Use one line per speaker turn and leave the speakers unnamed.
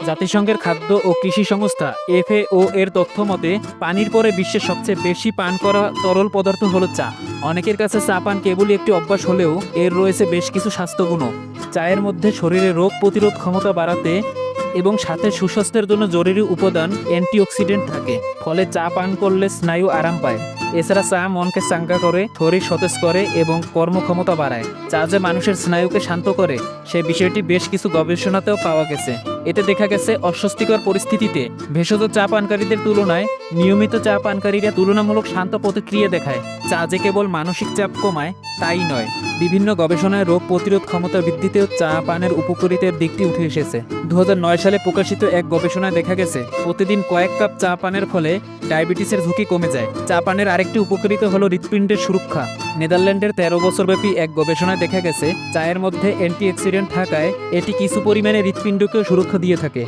জাতিসংঘের খাদ্য ও কৃষি সংস্থা FAO এর তথ্য মতে পানির পরে বিশ্বের সবচেয়ে বেশি পান করা তরল পদার্থ হলো চা। অনেকের কাছে চা পান কেবলই একটি অভ্যাস হলেও এর রয়েছে বেশ কিছু স্বাস্থ্যগুণও। চায়ের মধ্যে শরীরে রোগ প্রতিরোধ ক্ষমতা বাড়াতে এবং সাথে সুস্বাস্থ্যের জন্য জরুরি উপাদান অ্যান্টিঅক্সিডেন্ট থাকে, ফলে চা পান করলে স্নায়ু আরাম পায়। এছাড়া চা মনকে চাঙ্গা করে, শরীর সতেজ করে এবং কর্মক্ষমতা বাড়ায়। চা যে মানুষের স্নায়ুকে শান্ত করে সে বিষয়টি বেশ কিছু গবেষণাতেও পাওয়া গেছে। এতে দেখা গেছে অস্বস্তিকর পরিস্থিতিতে ভেষজ চা পানকারীদের তুলনায় নিয়মিত চা পানকারীরা তুলনামূলক শান্ত প্রতিক্রিয়া দেখায়। চা যে কেবল মানসিক চাপ কমায় তাই নয়, বিভিন্ন গবেষণায় রোগ প্রতিরোধ ক্ষমতা বৃদ্ধিতেও চা পানের উপকারিতার দিকটি উঠে এসেছে। 2009 সালে প্রকাশিত এক গবেষণায় দেখা গেছে প্রতিদিন কয়েক কাপ চা পানের ফলে ডায়াবেটিসের ঝুঁকি কমে যায়। চা পানের আরেকটি উপকারিতা হলো হৃৎপিণ্ডের সুরক্ষা। নেদারল্যান্ডের 13 বছরব্যাপী এক গবেষণায় দেখা গেছে চায়ের মধ্যে অ্যান্টিঅক্সিডেন্ট থাকায় এটি কিছু পরিমাণে হৃৎপিণ্ডকেও সুরক্ষা দিয়ে থাকে।